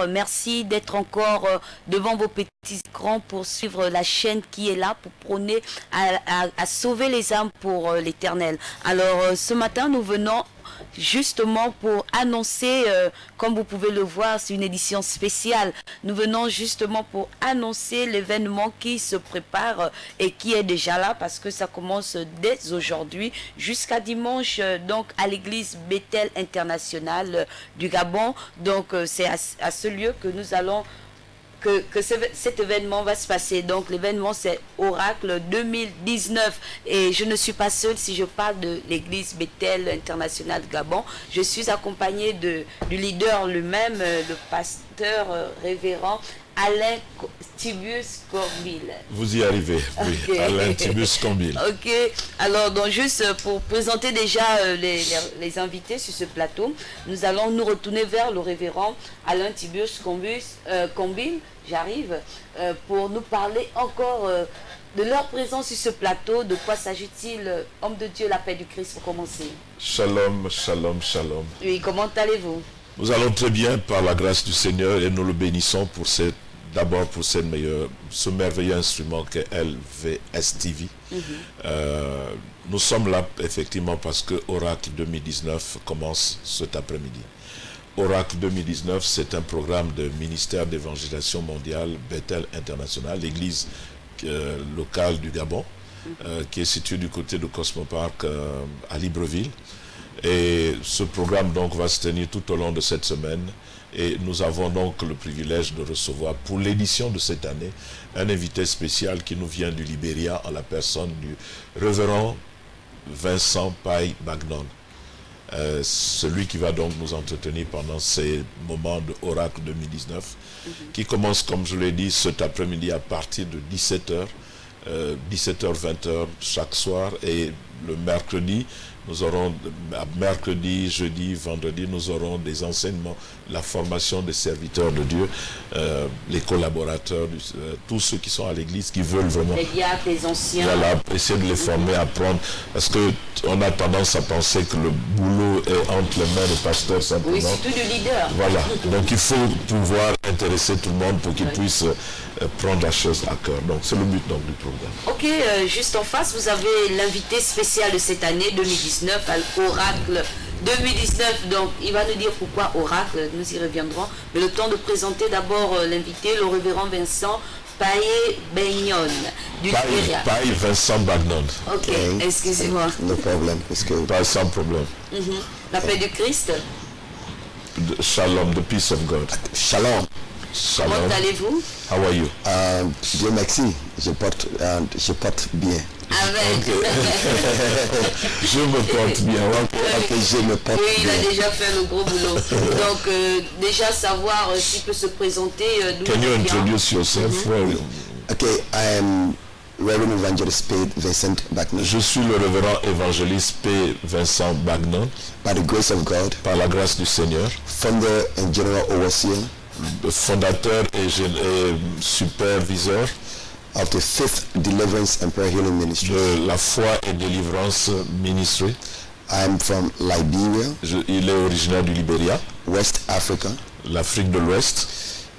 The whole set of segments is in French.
Merci d'être encore devant vos petits écrans pour suivre la chaîne qui est là pour prôner à sauver les âmes pour l'Éternel. Alors ce matin, nous venons justement pour annoncer, comme vous pouvez le voir, c'est une édition spéciale. Nous venons justement pour annoncer l'événement qui se prépare et qui est déjà là parce que ça commence dès aujourd'hui jusqu'à dimanche donc à l'église Bethel International du Gabon. Donc c'est à ce lieu que nous allons cet événement va se passer. Donc l'événement c'est Oracle 2019 et je ne suis pas seule si je parle de l'église Bethel International Gabon. Je suis accompagnée du leader lui-même, le pasteur révérend Alain Tibius Corbil. Vous y arrivez, oui, okay. Alain Tibius Corbil. Ok, alors donc juste pour présenter déjà les invités sur ce plateau, nous allons nous retourner vers le révérend Alain Tibius Corbil, j'arrive, pour nous parler encore de leur présence sur ce plateau. De quoi s'agit-il, homme de Dieu, la paix du Christ pour commencer? Shalom, shalom, shalom. Oui, comment allez-vous? Nous allons très bien par la grâce du Seigneur et nous le bénissons pour d'abord pour ce merveilleux instrument qu'est LVS TV. Nous sommes là effectivement parce que Oracle 2019 commence cet après-midi. Oracle 2019, c'est un programme de ministère d'évangélisation mondiale Bethel International, l'église locale du Gabon, qui est située du côté de Cosmopark à Libreville. Et ce programme donc va se tenir tout au long de cette semaine et nous avons donc le privilège de recevoir pour l'édition de cette année un invité spécial qui nous vient du Libéria en la personne du révérend Vincent Pai Bagnon. Celui qui va donc nous entretenir pendant ces moments de Oracle 2019 qui commence, comme je l'ai dit, cet après-midi à partir de 17h, 17h-20h chaque soir, et le mercredi, nous aurons, mercredi, jeudi, vendredi, nous aurons des enseignements, la formation des serviteurs de Dieu, les collaborateurs, tous ceux qui sont à l'église, qui veulent vraiment... Les diacres, les anciens. Voilà, essayer de les former, apprendre, parce qu'on a tendance à penser que le boulot est entre les mains des pasteurs simplement. Oui, surtout du leader. Voilà, donc il faut pouvoir intéresser tout le monde pour qu'ils puissent prendre la chose à cœur. Donc c'est le but donc, du programme. Ok, juste en face, vous avez l'invité spécial de cette année 2019, à l'Oracle 2019. Donc il va nous dire pourquoi Oracle, nous y reviendrons. Mais le temps de présenter d'abord l'invité, le révérend Vincent Pai Bagnon du Libéria. Pai Vincent Bagnon. Ok, excusez-moi. No problem. Pas sans problème. La paix du Christ. Shalom, the peace of God. Shalom. Shalom. Comment allez-vous? How are you? Dieu merci, je porte bien. Amen. Okay. Je me porte bien. Je me porte oui, il bien. a déjà fait le gros boulot. Donc, déjà savoir s'il peut se présenter. Can you introduce yourself? Okay, I am Reverend Evangelist P. Vincent Bagnon. Je suis le révérend évangéliste P. Vincent Bagnon. By the grace of God. Par la grâce du Seigneur. Founder and General Overseer. Fondateur et superviseur of the Fifth Deliverance and Prayer Healing Ministry. De la foi et délivrance ministry. I am from Liberia. Il est originaire du Libéria. West Africa. L'Afrique de l'Ouest.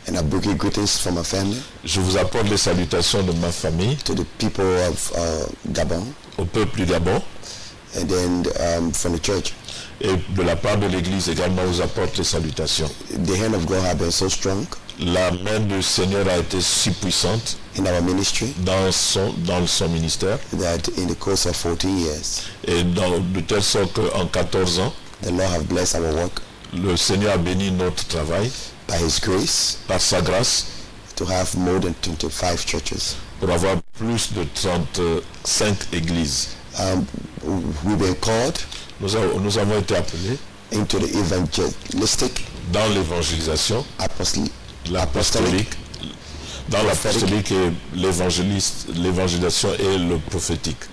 And I bring you greetings from my family. Je vous apporte les salutations de ma famille. To the people of Gabon. Au peuple du Gabon. And then from the church. Et de la part de l'église également, vous apporte les salutations. The hand of God has been so strong. La main du Seigneur a été si puissante in our ministry, dans son ministère, that in the course of 14 years, et de telle sorte qu'en 14 ans, the Lord have blessed our work. Le Seigneur a béni notre travail By His grace, par sa grâce, to have more than 25 churches. Pour avoir plus de 35 églises. We've been called. Nous avons été appelés into the evangelistic, dans l'évangélisation, l'apostolique, dans l'apostolique et l'évangélisation et le prophétique.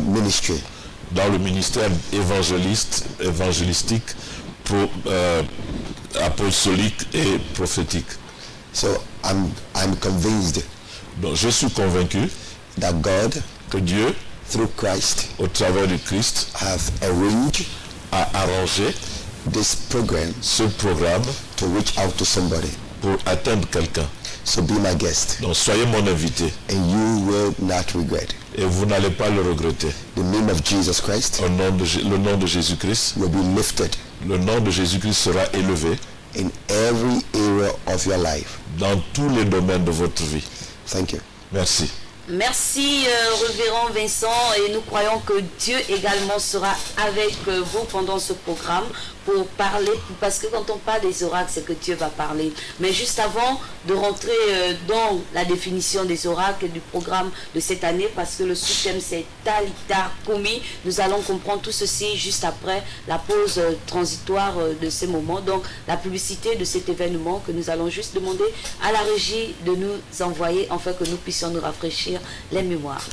Ministry. Dans le ministère évangélistique, apostolique et prophétique. So I'm convinced. Donc je suis convaincu that God, que Dieu, through Christ, au travers de Christ, have arranged, a arrangé this program, ce programme, to reach out to somebody. pour atteindre quelqu'un. So be my guest. Donc soyez mon invité. And you will not regret. Et vous n'allez pas le regretter. The name of Jesus Christ Le nom de Jésus-Christ. will be lifted. Le nom de Jésus-Christ sera élevé. In every area of your life. Dans tous les domaines de votre vie. Thank you. Merci. Merci révérend Vincent, et nous croyons que Dieu également sera avec vous pendant ce programme pour parler, parce que quand on parle des oracles, c'est que Dieu va parler. Mais juste avant de rentrer dans la définition des oracles et du programme de cette année, parce que le sous-thème c'est Talita Kumi, nous allons comprendre tout ceci juste après la pause transitoire de ces moments. Donc la publicité de cet événement que nous allons juste demander à la régie de nous envoyer, afin que nous puissions nous rafraîchir les mémoires.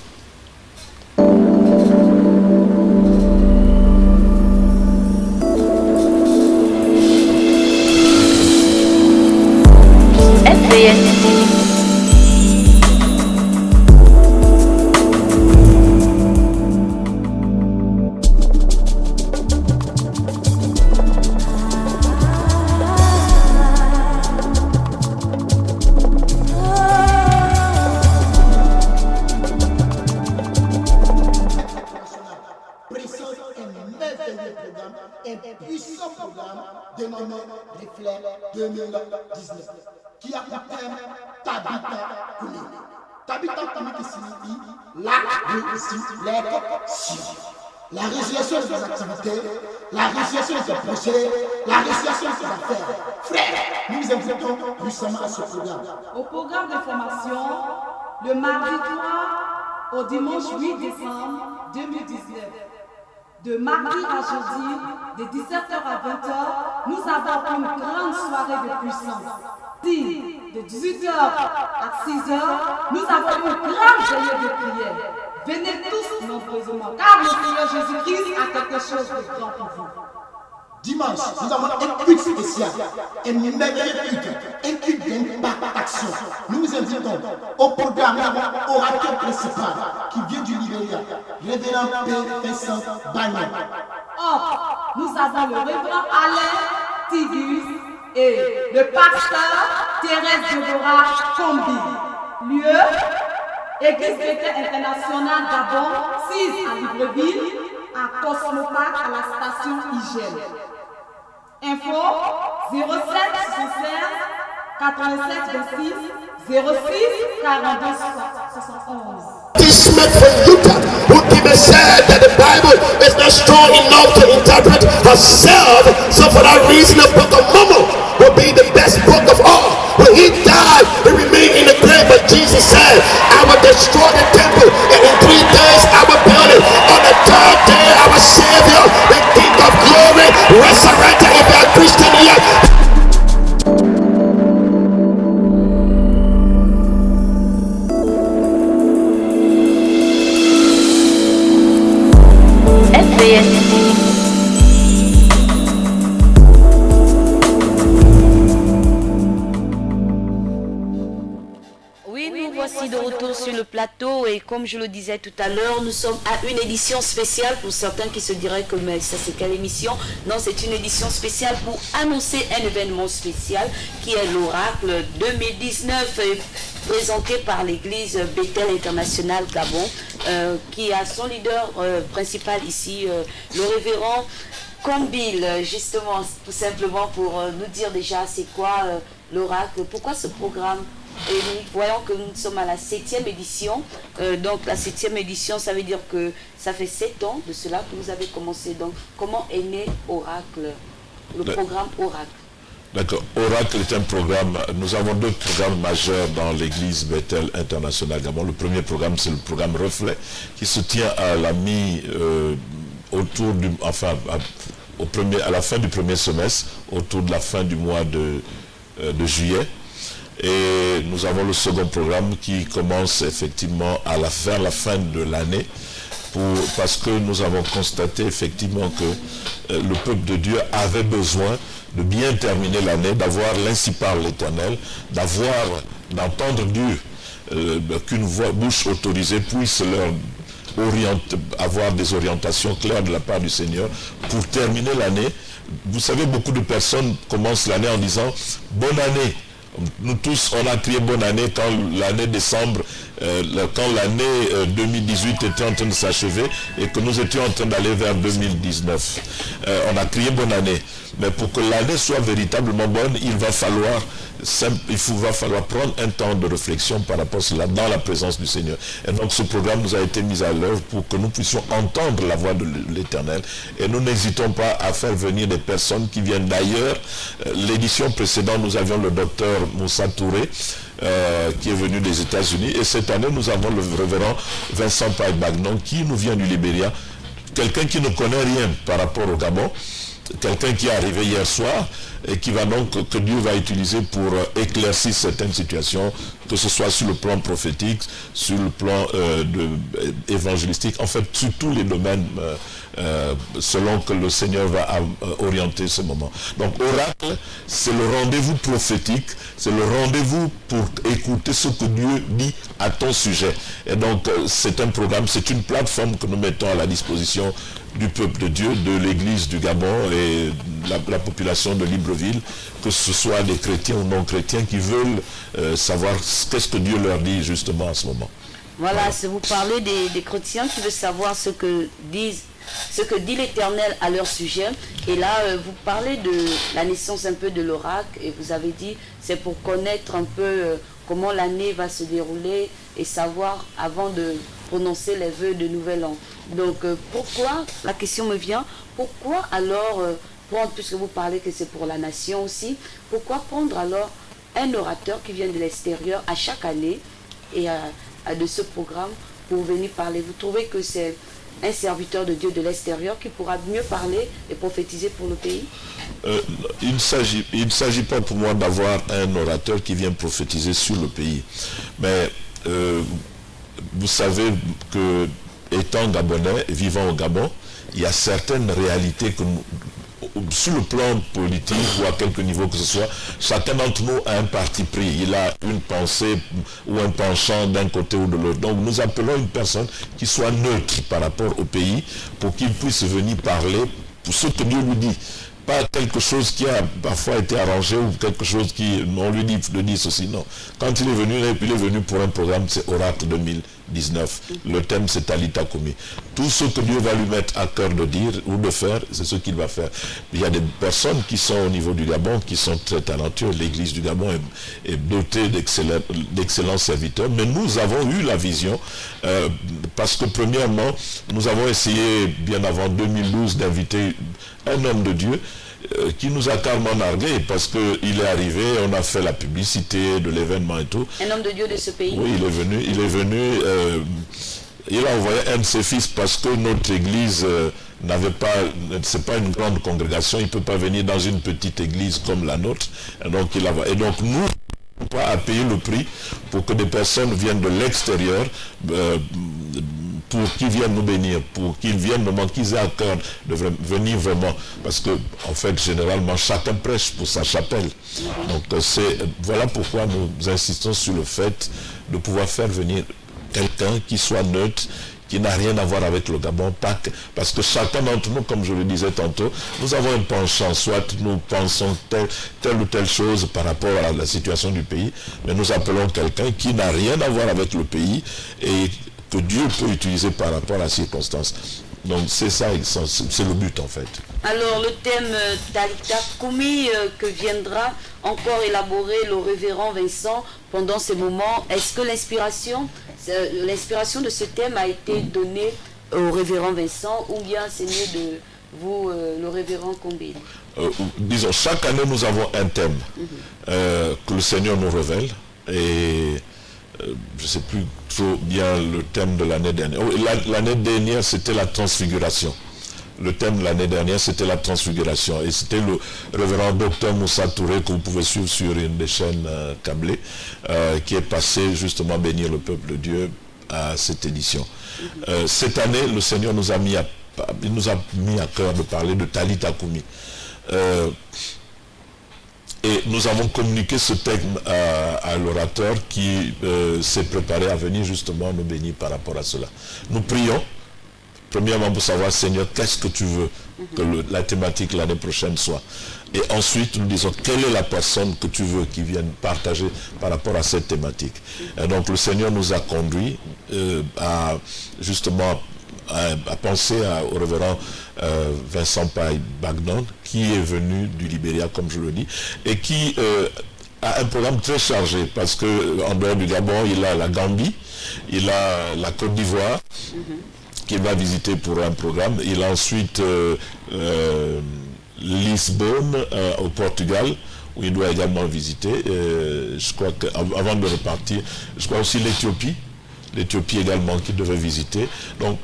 Qui a pour thème Tabitha Kumi. Tabitha Kumi qui signifie la résurrection. La résurrection de tes activités, la résurrection de tes projets, la résurrection de tes affaires. Frère, nous vous invitons puissamment à ce programme. Au programme de formation, le mardi 3 au dimanche 8 décembre 2019. De mardi à jeudi, de 17h à 20h, nous avons une grande soirée de puissance. De 18h à 6h, nous avons une grande veillée de prière. Venez tous nombreusement, car le Seigneur Jésus-Christ a quelque chose de grand pour vous. Dimanche, nous avons un culte spécial, un merveilleux culte d'impact-action. Nous vous invitons au programme orateur principal qui vient du Libéria, révérend Père Vincent Bagnon. Or, nous avons le révérend Alain Tigus et le pasteur Thérèse Deborah Kombi. Lieu, Église chrétienne internationale Gabon, 6 à Libreville, à Cosmopac, à la station Hygiène. Info 07 76 87 26 06 42 71. This man from Utah who even said that the Bible is not strong enough to interpret herself. So for that reason, the book of Mormon will be the best book of all. When he died, he remained in the grave, but Jesus said, I will destroy the temple, and in 3 days I will build it. On the 3rd day, our Savior, the King of glory, resurrected. If you are Christian here, Oui, nous voici de retour sur le plateau, et comme je le disais tout à l'heure, nous sommes à une édition spéciale. Pour certains qui se diraient que mais ça c'est quelle émission? Non, c'est une édition spéciale pour annoncer un événement spécial qui est l'Oracle 2019 présenté par l'église Bethel International Gabon, qui a son leader principal ici, le révérend Kombil, justement, tout simplement pour nous dire déjà c'est quoi l'Oracle, pourquoi ce programme. Et nous voyons que nous sommes à la 7e édition. Donc la 7e édition, ça veut dire que ça fait 7 ans de cela que vous avez commencé. Donc comment est né Oracle, le programme Oracle? D'accord. Oracle est un programme. Nous avons 2 programmes majeurs dans l'église Bethel International Gabon. Le premier programme, c'est le programme Reflet, qui se tient à la autour du, enfin, à la fin du premier semestre, autour de la fin du mois de juillet. Et nous avons le second programme qui commence effectivement vers la fin de l'année, parce que nous avons constaté effectivement que le peuple de Dieu avait besoin de bien terminer l'année, d'avoir l'ainsi parle l'Éternel, d'entendre Dieu, qu'une bouche autorisée puisse leur avoir des orientations claires de la part du Seigneur pour terminer l'année vous savez, beaucoup de personnes commencent l'année en disant « Bonne année ». Nous tous, on a crié bonne année quand l'année décembre, quand l'année 2018 était en train de s'achever et que nous étions en train d'aller vers 2019. On a crié bonne année. Mais pour que l'année soit véritablement bonne, il va falloir prendre un temps de réflexion par rapport à cela dans la présence du Seigneur. Et donc ce programme nous a été mis à l'œuvre pour que nous puissions entendre la voix de l'Éternel. Et nous n'hésitons pas à faire venir des personnes qui viennent d'ailleurs. L'édition précédente, nous avions le docteur Moussa Touré, qui est venu des États-Unis. Et cette année, nous avons le révérend Vincent Paye-Bagnon, qui nous vient du Libéria. Quelqu'un qui ne connaît rien par rapport au Gabon. Quelqu'un qui est arrivé hier soir et qui va donc, que Dieu va utiliser pour éclaircir certaines situations, que ce soit sur le plan prophétique, sur le plan évangélistique, en fait sur tous les domaines selon que le Seigneur va orienter ce moment. Donc Oracle, c'est le rendez-vous prophétique, c'est le rendez-vous pour écouter ce que Dieu dit à ton sujet. Et donc c'est un programme, c'est une plateforme que nous mettons à la disposition du peuple de Dieu, de l'église du Gabon et la population de Libreville, que ce soit des chrétiens ou non chrétiens qui veulent savoir qu'est-ce que Dieu leur dit justement à ce moment. Voilà, si vous parlez des chrétiens qui veulent savoir ce que dit l'Éternel à leur sujet. Et là, vous parlez de la naissance un peu de l'oracle et vous avez dit c'est pour connaître un peu comment l'année va se dérouler et savoir avant de prononcer les vœux de nouvel an. Donc pourquoi, la question me vient, pourquoi alors prendre, puisque vous parlez que c'est pour la nation aussi, pourquoi prendre alors un orateur qui vient de l'extérieur à chaque année et de ce programme pour venir parler? Vous trouvez que c'est un serviteur de Dieu de l'extérieur qui pourra mieux parler et prophétiser pour le pays? Il ne s'agit pas pour moi d'avoir un orateur qui vient prophétiser sur le pays. Mais vous savez que, étant Gabonais, vivant au Gabon, il y a certaines réalités que sur le plan politique ou à quelque niveau que ce soit, chacun d'entre nous a un parti pris. Il a une pensée ou un penchant d'un côté ou de l'autre. Donc nous appelons une personne qui soit neutre par rapport au pays pour qu'il puisse venir parler pour ce que Dieu lui dit. Pas quelque chose qui a parfois été arrangé ou quelque chose qui, on lui dit de dire ceci, non. Quand il est venu pour un programme, c'est Oracle 2019. Le thème, c'est Talita Kumi. Tout ce que Dieu va lui mettre à cœur de dire ou de faire, c'est ce qu'il va faire. Il y a des personnes qui sont au niveau du Gabon, qui sont très talentueuses. L'église du Gabon est dotée d'excellents serviteurs. Mais nous avons eu la vision, parce que premièrement, nous avons essayé, bien avant 2012, d'inviter un homme de Dieu qui nous a carrément nargué parce qu'il est arrivé, on a fait la publicité de l'événement et tout. Un homme de Dieu de ce pays? Oui, il est venu, il a envoyé un de ses fils parce que notre église c'est pas une grande congrégation, il ne peut pas venir dans une petite église comme la nôtre. Et donc nous, pas à payer le prix pour que des personnes viennent de l'extérieur pour qu'ils viennent nous bénir, pour qu'ils viennent vraiment, qu'ils aient à cœur de venir vraiment, parce que en fait généralement chacun prêche pour sa chapelle. Donc voilà pourquoi nous insistons sur le fait de pouvoir faire venir quelqu'un qui soit neutre, qui n'a rien à voir avec le Gabon, parce que chacun d'entre nous, comme je le disais tantôt, nous avons un penchant, soit nous pensons telle ou telle chose par rapport à la situation du pays, mais nous appelons quelqu'un qui n'a rien à voir avec le pays et que Dieu peut utiliser par rapport à la circonstance. Donc c'est ça, c'est le but en fait. Alors le thème Talita Kumi que viendra encore élaborer le révérend Vincent pendant ces moments, est-ce que l'inspiration de ce thème a été donnée au révérend Vincent ou bien c'est mieux de vous, le révérend Combine? Disons, chaque année nous avons un thème que le Seigneur nous révèle et je ne sais plus trop bien le thème de l'année dernière. L'année dernière, c'était la transfiguration. Le thème de l'année dernière, c'était la transfiguration. Et c'était le révérend docteur Moussa Touré, que vous pouvez suivre sur une des chaînes câblées, qui est passé justement bénir le peuple de Dieu à cette édition. Cette année, le Seigneur nous a mis à cœur de parler de Talita Kumi. Et nous avons communiqué ce thème à l'orateur qui s'est préparé à venir justement nous bénir par rapport à cela. Nous prions, premièrement pour savoir, Seigneur, qu'est-ce que tu veux que la thématique l'année prochaine soit. Et ensuite, nous disons, quelle est la personne que tu veux qui vienne partager par rapport à cette thématique. Et donc, le Seigneur nous a conduits à penser au révérend Vincent Paye Bagnon, qui est venu du Libéria, comme je le dis, et qui a un programme très chargé, parce qu'en dehors du Gabon, il a la Gambie, il a la Côte d'Ivoire, qu'il va visiter pour un programme. Il a ensuite Lisbonne au Portugal, où il doit également visiter. Je crois qu'avant de repartir, je crois aussi l'Éthiopie également qu'il devait visiter. Donc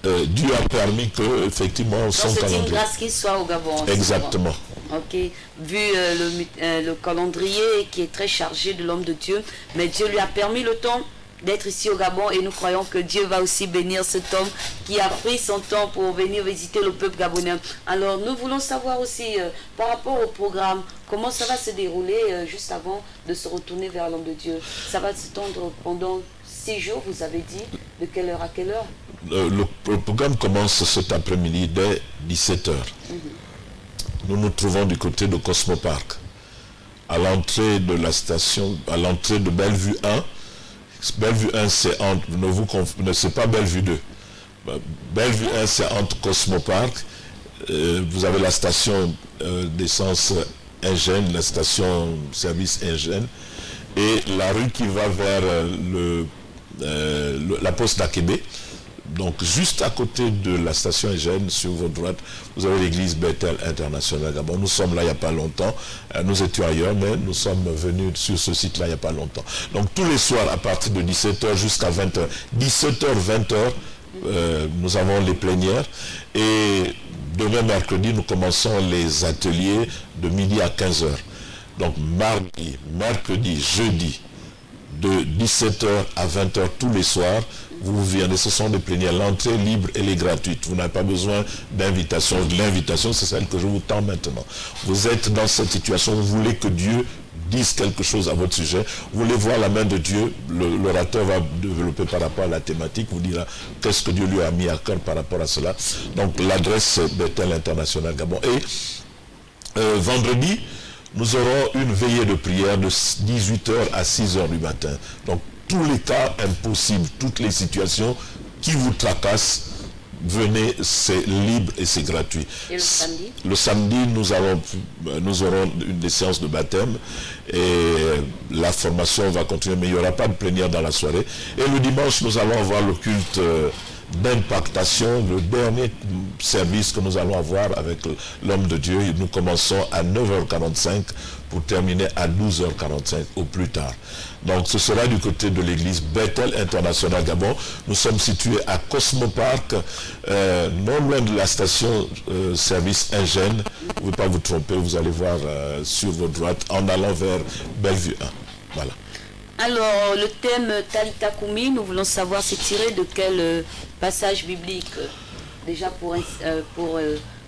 Dieu a permis que effectivement son calendrier. C'est une grâce qu'il soit au Gabon. Exactement. Ok, vu le calendrier qui est très chargé de l'homme de Dieu, mais Dieu lui a permis le temps d'être ici au Gabon, et nous croyons que Dieu va aussi bénir cet homme qui a pris son temps pour venir visiter le peuple gabonais. Alors nous voulons savoir aussi par rapport au programme, comment ça va se dérouler juste avant de se retourner vers l'homme de Dieu. Ça va se tendre pendant 6 jours, vous avez dit, de quelle heure à quelle heure? Le programme commence cet après-midi dès 17h. Nous nous trouvons du côté de Cosmopark, à l'entrée de la station, à l'entrée de Bellevue 1. Bellevue 1, c'est entre, c'est pas Bellevue 2. Bellevue 1, c'est entre Cosmopark. Vous avez la station d'essence Ingène, la station service Ingène, et la rue qui va vers la poste d'Akébé. Donc juste à côté de la station Ingène, sur votre droite, vous avez l'église Bethel International Gabon. Nous sommes là il n'y a pas longtemps. Nous étions ailleurs, mais nous sommes venus sur ce site-là il n'y a pas longtemps. Donc tous les soirs à partir de 17h jusqu'à 20h. 17h, 20h, nous avons les plénières. Et demain mercredi, nous commençons les ateliers de midi à 15h. Donc mardi, mercredi, jeudi, de 17h à 20h tous les soirs, vous viendez, ce sont des plénières. L'entrée est libre, elle est gratuite. Vous n'avez pas besoin d'invitation. L'invitation, c'est celle que je vous tends maintenant. Vous êtes dans cette situation, vous voulez que Dieu dise quelque chose à votre sujet. Vous voulez voir la main de Dieu. L'orateur va développer par rapport à la thématique, vous dira qu'est-ce que Dieu lui a mis à cœur par rapport à cela. Donc l'adresse, c'est Bethel International Gabon. Et vendredi, nous aurons une veillée de prière de 18h à 6h du matin. Donc tous les cas impossibles, toutes les situations qui vous tracassent, venez, c'est libre et c'est gratuit. Et le samedi? Le samedi, nous aurons des séances de baptême et la formation va continuer, mais il n'y aura pas de plénière dans la soirée. Et le dimanche, nous allons avoir le culte d'impactation, le dernier service que nous allons avoir avec l'homme de Dieu. Nous commençons à 9h45 pour terminer à 12h45 au plus tard. Donc ce sera du côté de l'église Bethel International Gabon. Nous sommes situés à Cosmopark, non loin de la station service Ingène. Vous ne pouvez pas vous tromper, vous allez voir sur votre droite en allant vers Bellevue 1. Voilà. Alors, le thème Talita Kumi, nous voulons savoir c'est tiré de quel passage biblique, déjà pour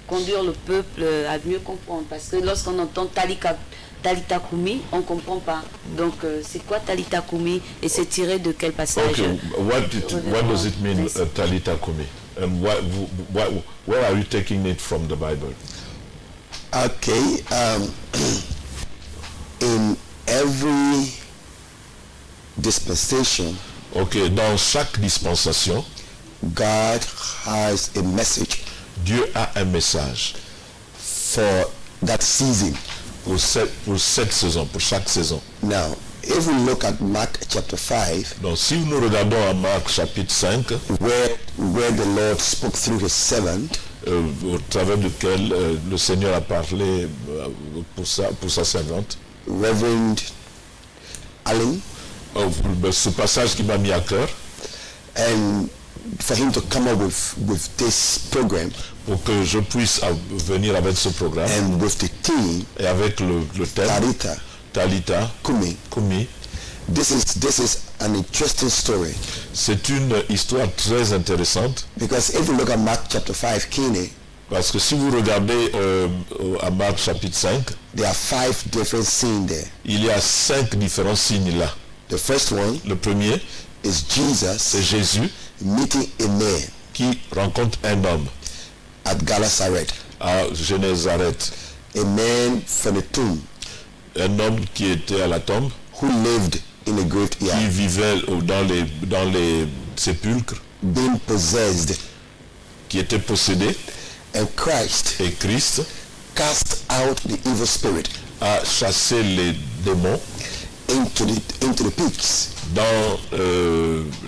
conduire le peuple à mieux comprendre. Parce que lorsqu'on entend Talita Kumi, on ne comprend pas. Donc, c'est quoi Talita Kumi et c'est tiré de quel passage? Okay, what does it mean, Talita Kumi? And where are you taking it from the Bible? Okay, in every dispensation, Ok, dans chaque dispensation, God has a message Dieu a un message for that season. pour cette saison, pour chaque saison. Now, if we look at Mark chapter 5, Donc si nous regardons à Marc chapitre 5, where the Lord spoke through his servant, au travers duquel le Seigneur a parlé pour sa servante, Reverend Allen, ce passage qui m'a mis à cœur, and for him to come up with this program pour que je puisse venir avec ce programme and with the theme et avec le thème Talita Kumi. This is an interesting story, c'est une histoire très intéressante because if you look at Mark chapter 5 Kine, parce que si vous regardez à Marc chapitre 5, there are 5 different scenes there. il y a 5 différents signes là. The first one Le premier, is c'est Jesus Jésus meeting a man qui rencontre un homme at Gennesaret. à Génézareth, a man from the tomb un homme qui était à la tombe, who lived in a qui graveyard, vivait dans les sépulcres, being possessed, qui était possédé, and Christ et Christ cast out the evil spirit a chassé les démons into the pigs. dans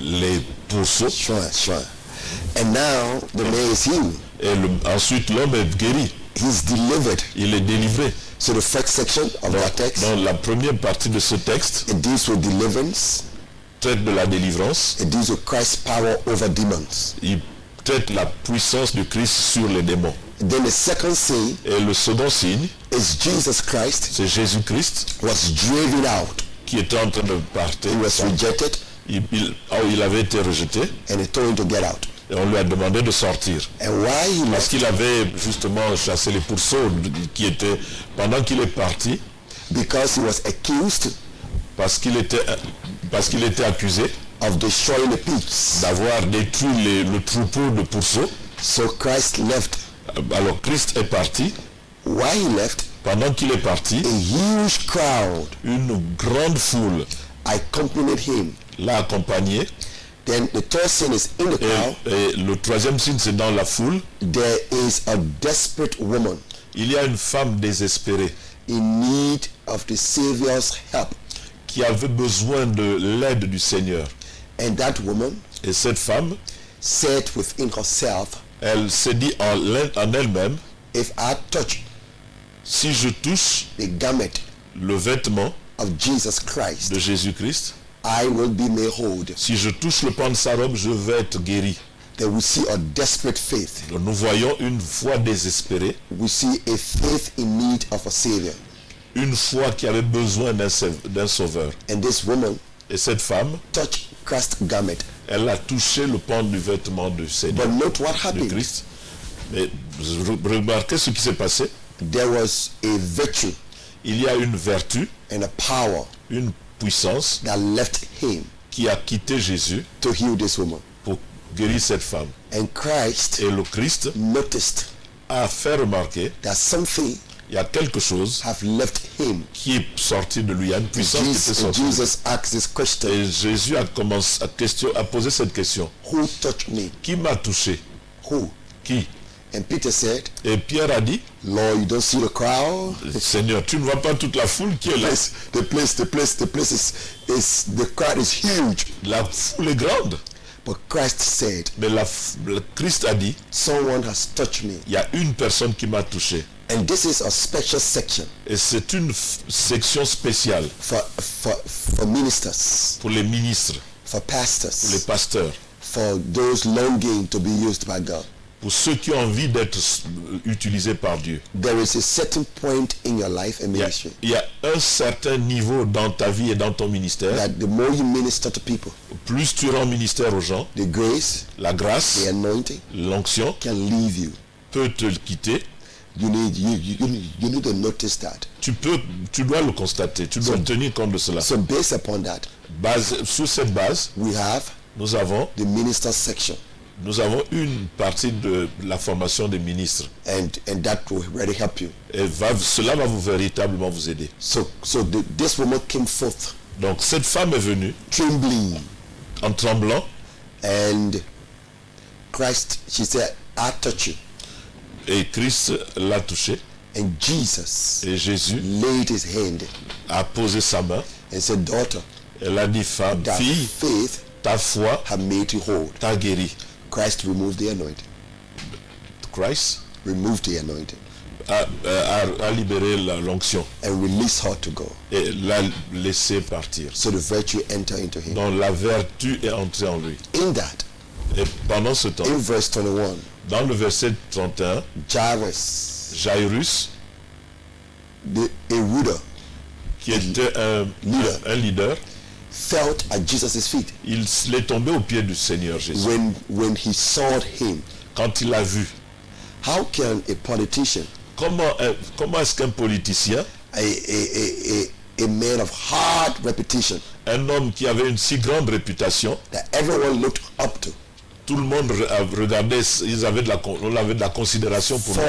les pourceaux. Sure. And now the man is healed. Et ensuite l'homme est guéri, He's delivered. il est délivré. So the first section of that text, Dans la première partie de ce texte, it deals with deliverance. traite de la délivrance, It deals with Christ's power over demons. il traite la puissance de Christ sur les démons. Then the second scene Et le second signe, is Jesus Christ c'est Jésus-Christ was driven out. qui était en train de partir. He was rejected, Il avait été rejeté and he told him to get out. et on lui a demandé de sortir. And why he Parce left? qu'il avait justement chassé les pourceaux qui étaient, pendant qu'il est parti, Because he was accused parce qu'il était accusé of destroying the pigs. d'avoir détruit le troupeau de pourceaux. So Christ left. Alors Christ est parti. Why he left? Pendant qu'il est parti, A huge crowd une grande foule accompanied him. l'a accompagné. Then the third scene is in the crowd. Et le troisième signe, c'est dans la foule. There is a desperate woman Il y a une femme désespérée in need of the Savior's help. qui avait besoin de l'aide du Seigneur. And that woman Et cette femme, said within herself, elle s'est dit en elle-même, if I touch si je touche the garment le vêtement of Jesus Christ, de Jésus-Christ, I will be made whole. si je touche le pan de sa robe, je vais être guéri. Then we see a desperate faith. Nous voyons une foi désespérée, We see a faith in need of a Savior. une foi qui avait besoin d'un sauveur. And this woman Et cette femme, touched Christ's garment. elle a touché le pan du vêtement du Seigneur, But note what de happened. Christ. Mais remarquez ce qui s'est passé. There was a virtue Il y a une vertu, and a power une puissance that left him qui a quitté Jésus to heal this woman. pour guérir cette femme. And Christ Et le Christ noticed a fait remarquer, that something il y a quelque chose have left him. qui est sorti de lui, il y a une puissance qui était Jesus, sortie de lui. Jesus asked this question, Et Jésus a commencé à poser cette question. who touched me? Qui m'a touché? Who? Qui? And Peter said, Et Pierre a dit, Lord, you don't see the crowd? Seigneur, tu ne vois pas toute la foule qui est là. The place is the crowd is huge. La foule est grande. But Christ said, Mais le Christ a dit, someone has touched me. il y a une personne qui m'a touché. And this is a special section Et c'est une section spéciale for ministers, pour les ministres, for pour les pastors, pasteurs, for those longing to be used by God. pour ceux qui ont envie d'être utilisés par Dieu. There is a certain point in your life and ministry Il y a un certain niveau dans ta vie et dans ton ministère. that the more you minister to people, Plus tu rends ministère aux gens, the grace, la grâce, the anointing l'onction can leave you. peut te quitter. You need to notice that. Tu dois le constater, tu dois tenir compte de cela. So based upon that, Sur cette base, we have nous avons the minister section, une partie de la formation des ministres. and that will really help you. Et cela va véritablement vous aider. So this woman came forth Donc cette femme est venue trembling, en tremblant and Christ, she said, I touch you. et Christ l'a touchée. And Jesus Et Jésus laid his hand a posé sa main. and said, daughter, Elle a dit, femme, that fille, faith ta foi have made you whole. t'a guéri. Christ removed the anointing. Christ Removed the anointing a libéré l'onction and released her to go. et l'a laissé partir. So the virtue entered into him. Donc la vertu est entrée en lui. In that, Et pendant ce temps, in verse 21, dans le verset 31, Jairus, Jairus, a ruler, qui était un leader, felt at Jesus' feet il est tombé aux pieds du Seigneur Jésus. when he saw him. Quand il l'a vu, How can a politician, comment est-ce qu'un politicien, a man of hard reputation, un homme qui avait une si grande réputation, that everyone looked up to, tout le monde regardait, on avait de la considération pour lui.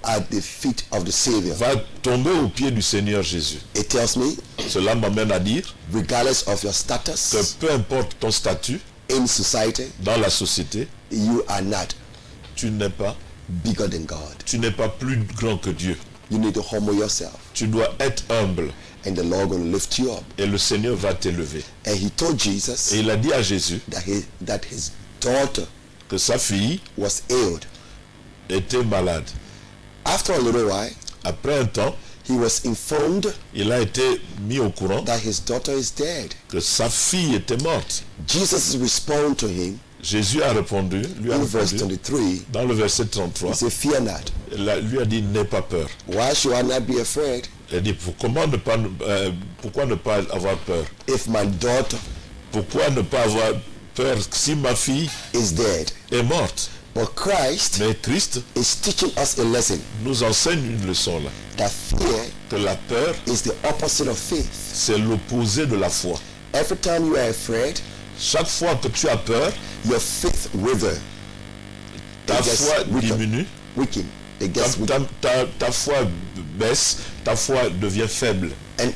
at the feet of the Savior. va tomber aux pieds du Seigneur Jésus. It tells me, Cela m'amène à dire regardless of your que status peu importe ton statut in society, dans la société, you are not tu n'es pas plus grand que Dieu. You need to humble yourself. Tu dois être humble. And the Lord will lift you up. Et le Seigneur va t'élever. And he told Jesus et il a dit à Jésus that his daughter que sa fille was ill. Était malade. After a little while, après un temps, he was informed il a été mis au courant that his daughter is dead. Que sa fille était morte. Jesus responded to him. Jésus a répondu, verse 23, dans le verset 33. He said, "Fear not." Lui a dit, n'aie pas peur. Why should I not be afraid? Il a dit, pourquoi ne pas avoir peur? If my daughter, pourquoi ne pas avoir peur si ma fille is dead? Est morte? But Christ, mais Christ is teaching us a lesson. Nous enseigne une leçon là. That fear, que la peur, is the opposite of faith. C'est l'opposé de la foi. Every time you are afraid, chaque fois que tu as peur, your faith wither. Ta foi diminue. Weaken. Ta foi baisse, ta foi devient faible. And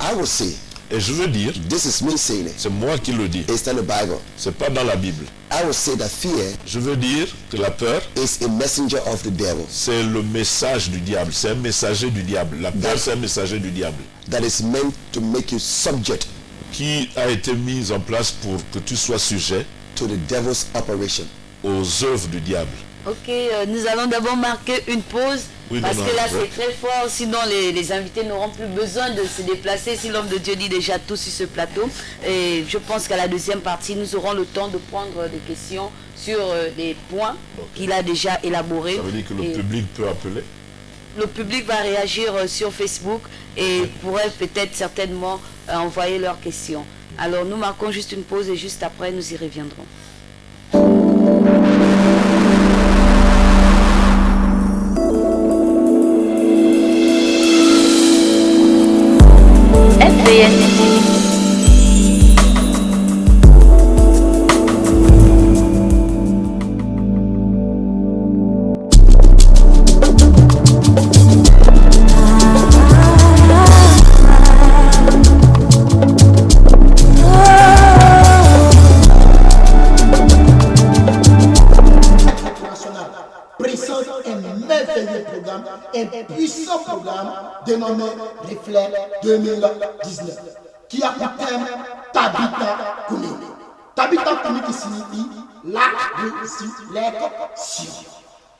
I will say, et je veux dire, this is me saying it. C'est moi qui le dis. It's in the Bible. C'est pas dans la Bible. I will say that fear, je veux dire que la peur, is a messenger of the devil. C'est le message du diable. C'est un messager du diable. La peur, c'est un messager du diable. That is meant to make you subject. Qui a été mise en place pour que tu sois sujet. To the devil's operation. Aux œuvres du diable. Ok, nous allons d'abord marquer une pause. Oui, parce que là c'est très fort, sinon les invités n'auront plus besoin de se déplacer si l'homme de Dieu dit déjà tout sur ce plateau. Et je pense qu'à la deuxième partie, nous aurons le temps de prendre des questions sur les points qu'il a déjà élaborés. Ça veut dire que le public peut appeler? Le public va réagir sur Facebook et pourrait peut-être certainement envoyer leurs questions. Alors nous marquons juste une pause et juste après nous y reviendrons. Un puissant programme dénommé Reflet 2019 qui a pour thème Tabitha Kumi. Tabitha Kumi qui signifie la résurrection.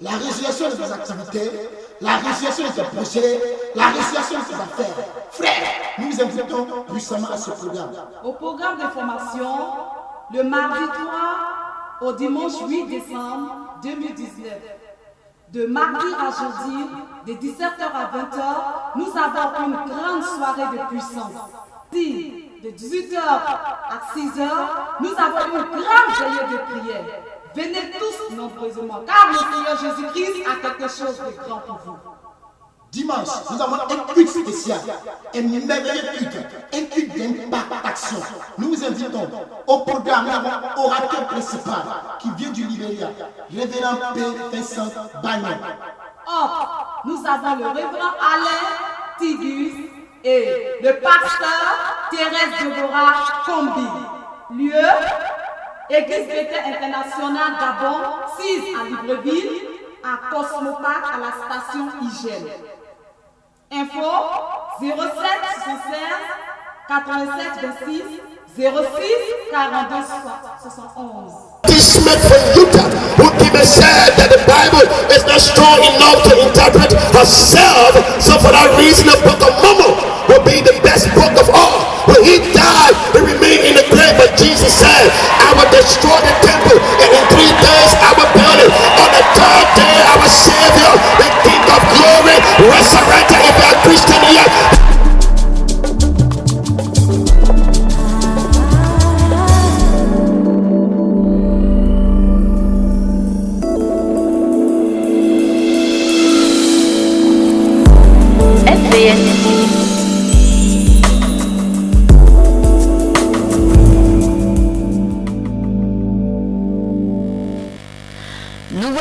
La résurrection de tes activités, la résurrection de tes projets, la résurrection de tes affaires. Frères, nous vous invitons puissamment à ce programme. Au programme de formation, le mardi 3 au dimanche 8 décembre 2019. De mardi à jeudi, de 17h à 20h, nous avons une grande soirée de puissance. De 18h à 6h, nous avons une grande veillée de prière. Venez tous nombreusement, car le Seigneur Jésus-Christ a quelque chose de grand pour vous. Dimanche, nous avons un culte spécial, un merveilleux culte, un culte d'impact-action. Nous vous invitons au programme, orateur principal qui vient du Libéria, révérend P. Vincent Bagnon. Or, nous avons le révérend Alain Tigus et le pasteur Thérèse Deborah Combi. Lieu, Église chrétienne internationale Gabon, 6 à Libreville, à Cosmopac à la station Hygiène. Info 07 76 87 26 06 42 71. This man from Utah who even said that the Bible is not strong enough to interpret herself, so for that reason the book of Mormon will be the best book of all. When he died, he remained in the grave, but Jesus said, I will destroy the temple, and in 3 days I will build it. On the 3rd day, our Savior, the King of glory, resurrected. If you are Christian here,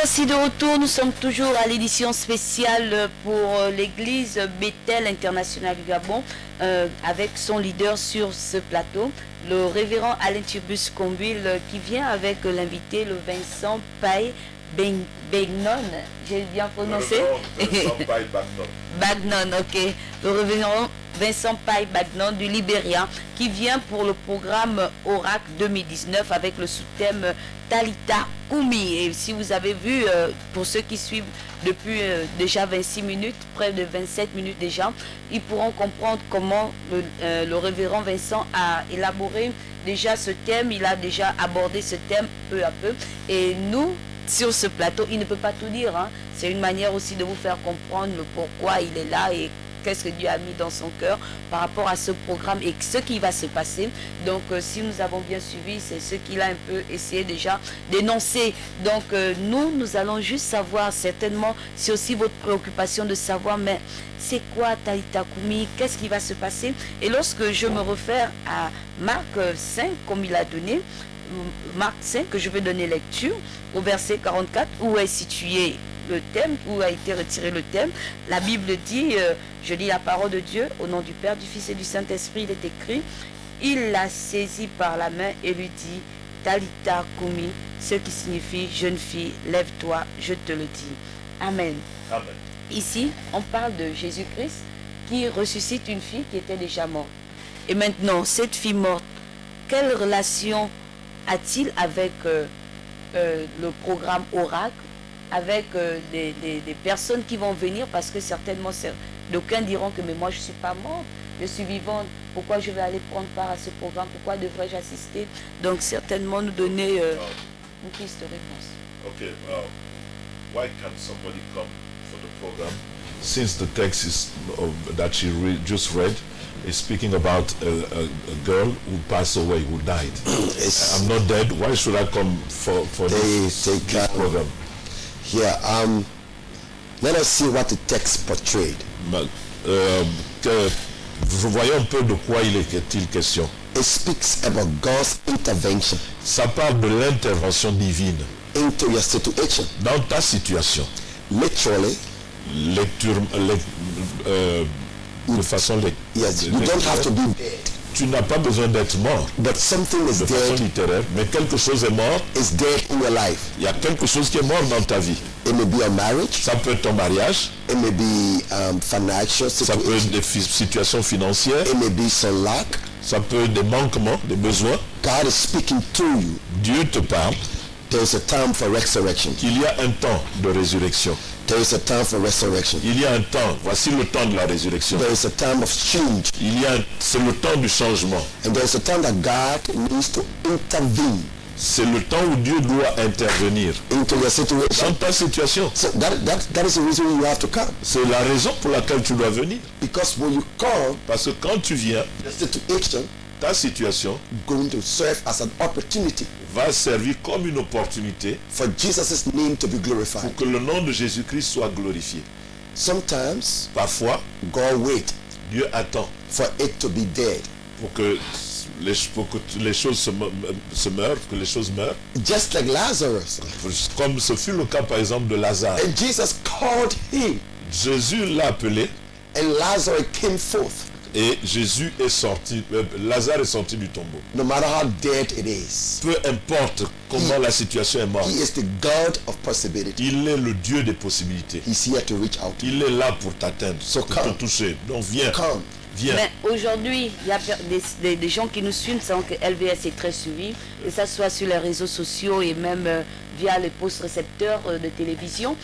voici de retour, nous sommes toujours à l'édition spéciale pour l'église Bethel International du Gabon avec son leader sur ce plateau, le révérend Alain Turbus Combule, qui vient avec l'invité, le Vincent Paye Bagnon, j'ai bien prononcé? Vincent Paye Bagnon. Bagnon, ok. Le révérend Vincent Paye Bagnon du Libéria, qui vient pour le programme Oracle 2019 avec le sous-thème Talita Kumi. Et si vous avez vu, pour ceux qui suivent depuis déjà 26 minutes, près de 27 minutes déjà, ils pourront comprendre comment le révérend Vincent a élaboré déjà ce thème. Il a déjà abordé ce thème peu à peu. Et nous, sur ce plateau, il ne peut pas tout dire. Hein. C'est une manière aussi de vous faire comprendre le pourquoi il est là et qu'est-ce que Dieu a mis dans son cœur par rapport à ce programme et ce qui va se passer. Donc, si nous avons bien suivi, c'est ce qu'il a un peu essayé déjà d'énoncer. Donc, nous allons juste savoir, certainement, c'est aussi votre préoccupation de savoir, mais c'est quoi Talita Kumi? Qu'est-ce qui va se passer? Et lorsque je me réfère à Marc 5, comme il a donné, Marc 5, que je vais donner lecture, au verset 44, où est situé le thème, où a été retiré le thème. La Bible dit, je lis la parole de Dieu, au nom du Père, du Fils et du Saint-Esprit, il est écrit, il la saisit par la main et lui dit, Talita Kumi, ce qui signifie, jeune fille, lève-toi, je te le dis. Amen. Amen. Ici, on parle de Jésus-Christ qui ressuscite une fille qui était déjà morte. Et maintenant, cette fille morte, quelle relation a-t-il avec le programme Oracle, avec des personnes qui vont venir, parce que certainement d'aucuns diront que mais moi je ne suis pas morte, je suis vivante, pourquoi je vais aller prendre part à ce programme, pourquoi devrais-je assister? Donc certainement nous donner une piste de réponse. Okay, why can't somebody come for the program? Since the text is that she just read is speaking about a girl who passed away, who died. I'm not dead. Why should I come for this program? Here, let us see what the text portrayed. Voyons un peu de quoi il est-il question. It speaks about God's intervention Ça parle de l'intervention divine into your situation. dans ta situation. Literally, Lecture, de façon yes, you don't have to be dead, tu n'as pas besoin d'être mort but something is de façon dead, littéraire, mais quelque chose est mort. is dead in your life. Il y a quelque chose qui est mort dans ta vie. It may be a marriage, Ça peut être ton mariage, it may be financial ça peut être situation, des situations financières, it may be some lack. ça peut être des manquements, des besoins. God is speaking to you. Dieu te parle There is a time for resurrection. qu'il y a un temps de résurrection. There is a time for resurrection. Il y a un temps, voici le temps de la résurrection. There is a time of change. C'est le temps du changement. And there is a time that God needs to intervene C'est le temps où Dieu doit intervenir into your situation. dans ta situation. So that is the reason you have to come. C'est la raison pour laquelle tu dois venir. Because when you come, Parce que quand tu viens, the situation ta situation going to serve as an opportunity va servir comme une opportunité for Jesus' name to be pour glorified. que le nom de Jésus-Christ soit glorifié. Sometimes Parfois, God wait Dieu attend for it to be dead. pour que les choses se meurent, que les choses meurent. Just like Lazarus. Comme ce fut le cas par exemple de Lazare. And Jesus called him, Jésus l'a appelé and Lazarus came forth. et Jésus est sorti, Lazare est sorti du tombeau. No matter how dead it is, Peu importe comment la situation est morte, he is the God of possibility. il est le Dieu des possibilités. He's here to reach out. Il est là pour t'atteindre, So pour te come. toucher. Donc viens, Come. viens. Mais aujourd'hui, il y a des gens qui nous suivent, savent que LVS est très suivi, que ce soit sur les réseaux sociaux et même via les postes récepteurs de télévision.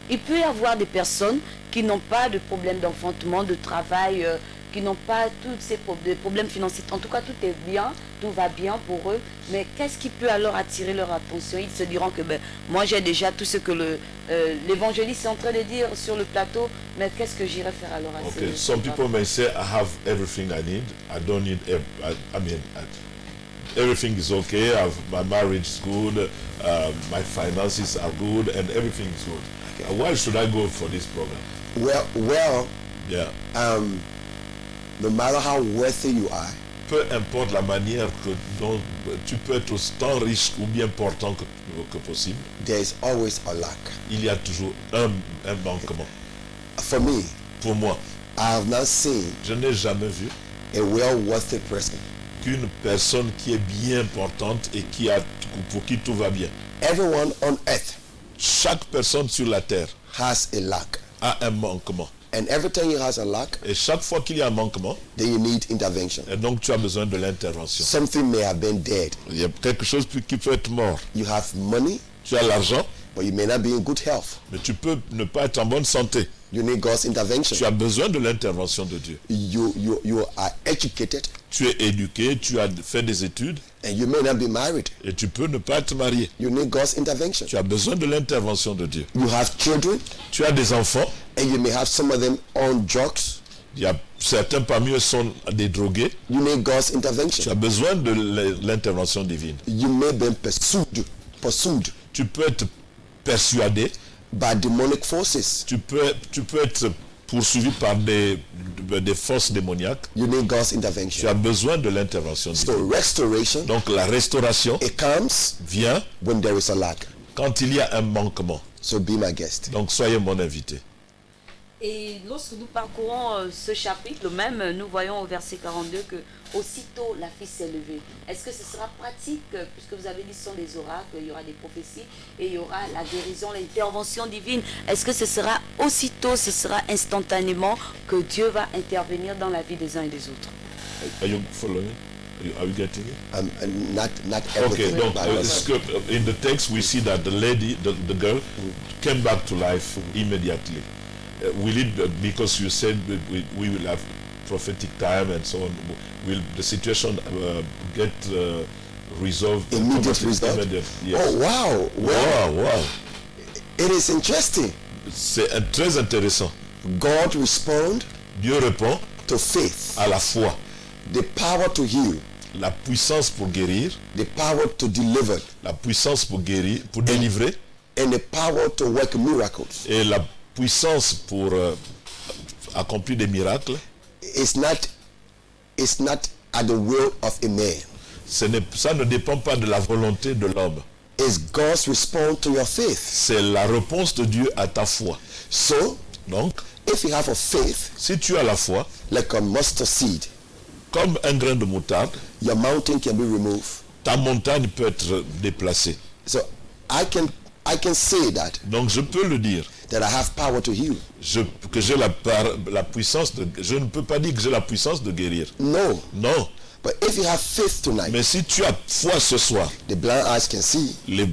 Il peut y avoir des personnes qui n'ont pas de problème d'enfantement, de travail, qui n'ont pas tous des problèmes financiers. En tout cas, tout est bien, tout va bien pour eux. Mais qu'est-ce qui peut alors attirer leur attention? Ils se diront que moi j'ai déjà tout ce que l'évangéliste est en train de dire sur le plateau, mais qu'est-ce que j'irai faire alors à Okay, some people may say, I have everything I need. I don't need, everything is okay. My marriage is good. My finances are good and everything is good. Why should I go for this program? Well, Yeah. no matter how wealthy you are, peu importe la manière dont tu peux être autant riche ou bien portant que possible, there is always a lack. il y a toujours un manquement. For me, Pour moi, I have not seen je n'ai jamais vu a well-worthy person. qu'une personne qui est bien portante et pour qui tout va bien. Everyone on earth Chaque personne sur la terre has a lack. a un manquement. And every time he has a lack, Et chaque fois qu'il y a un manquement, then you need intervention. et donc tu as besoin de l'intervention. Something may have been dead. Il y a quelque chose qui peut être mort. You have money, Tu as l'argent, but you may not be in good health. mais tu peux ne pas être en bonne santé. You need God's intervention. Tu as besoin de l'intervention de Dieu. You are educated, Tu es éduqué, tu as fait des études and you may not be married. et tu peux ne pas être marié. You need God's intervention. Tu as besoin de l'intervention de Dieu. You have children, Tu as des enfants, and you may have some of them on drugs. il y a certains parmi eux sont des drogués. You need God's Tu intervention. as besoin de l'intervention divine. You may be pursued Tu peux être persuadé, by demonic forces. tu peux être poursuivi par des forces démoniaques. You need God's Tu intervention. as besoin de l'intervention divine. So restoration, Donc la restauration it comes vient when there is a lack. quand il y a un manquement. So be my guest. Donc soyez mon invité. Et lorsque nous parcourons ce chapitre, même, nous voyons au verset 42 que aussitôt la fille s'est levée. Est-ce que ce sera pratique, puisque vous avez dit ce sont des oracles, il y aura des prophéties et il y aura la guérison, l'intervention divine. Est-ce que ce sera aussitôt, ce sera instantanément que Dieu va intervenir dans la vie des uns et des autres? Are you following? Are you getting it? Not Okay, everything. donc by it's myself. good. In the text we see that the lady, the girl, came back to life immediately. Will it, because you said we will have prophetic time and so on, will the situation get resolved? Immediate result? Immediate, yes. Oh wow! Well, Wow. it is interesting. C'est très intéressant. God respond Dieu répond to faith, à la foi, the power to heal, la puissance pour guérir, the power to deliver, la puissance pour guérir, pour délivrer, and the power to work miracles. et la puissance pour accomplir des miracles. It's not at the will of a man. Ça ne dépend pas de la volonté de l'homme. It's God's response to your faith. C'est la réponse de Dieu à ta foi. So, Donc, if you have a faith si tu as la foi, like a mustard seed, comme un grain de moutarde, your mountain can be removed. ta montagne peut être déplacée. So I can say that Donc, je peux le dire, I have power to heal. que j'ai la puissance de... Je ne peux pas dire que j'ai la puissance de guérir. No. Non. But if you have faith tonight, Mais si tu as foi ce soir, the blind eyes can see, les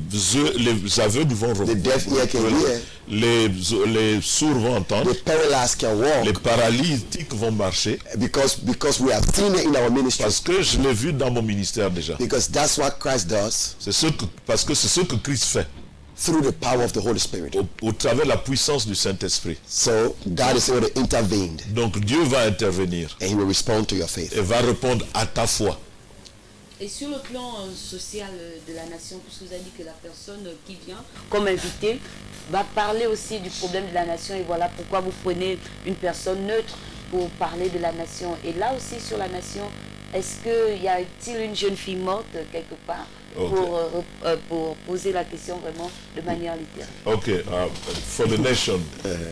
aveugles vont the deaf ear can hear, les sourds vont entendre, the paralyzed can les walk, paralytiques vont marcher, because we have seen it in our ministry. parce que je l'ai vu dans mon ministère déjà. Because that's what Christ does Parce que c'est ce que Christ fait through the power of the Holy Spirit. au travers de la puissance du Saint-Esprit. So God is able to intervene, Donc Dieu va intervenir and He will respond to your faith. et va répondre à ta foi. Et sur le plan social de la nation, puisque vous avez dit que la personne qui vient comme invité va parler aussi du problème de la nation, et voilà pourquoi vous prenez une personne neutre pour parler de la nation. Et là aussi sur la nation, est-ce qu'il y a-t-il une jeune fille morte quelque part pour poser la question vraiment de manière littérale? Okay, for the nation,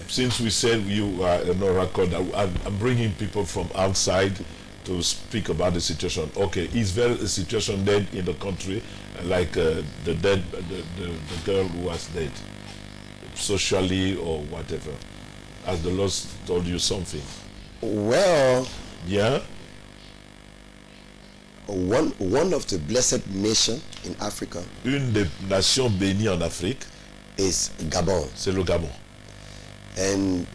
since we said you are an oracle, I'm bringing people from outside to speak about the situation. Okay, is there a situation dead in the country, like the girl who was dead, socially or whatever? Has the Lord told you something? Well, Yeah. one of the blessed nations in Africa Une des nations bénies en Afrique, is Gabon, c'est le Gabon. and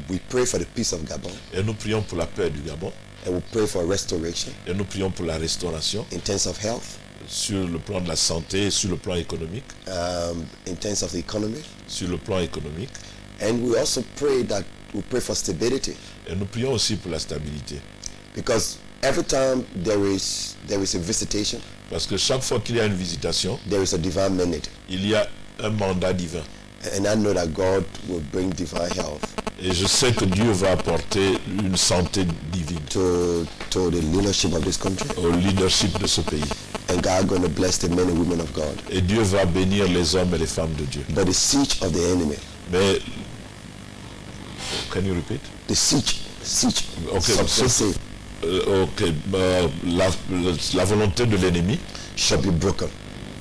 we pray for the peace of Gabon, Et nous prions pour la paix du Gabon. and we pray for restoration Et nous prions pour la restauration in terms of health, sur le plan de la santé, sur le plan économique, in terms of the economy, sur le plan économique. and we also pray for stability, Et nous prions aussi pour la stabilité. because every time there is a visitation, Parce que chaque fois qu'il y a une visitation, there is a divine mandate, il y a un mandat divin. and I know that God will bring divine health, Et je sais que Dieu va apporter une santé divine to the leadership of this country. au leadership de ce pays. And God going to bless the men and women of God. Et Dieu va bénir les hommes et les femmes de Dieu. But the siege of the enemy, Mais, can you repeat? the siege, Okay, say, la volonté de l'ennemi shall be broken.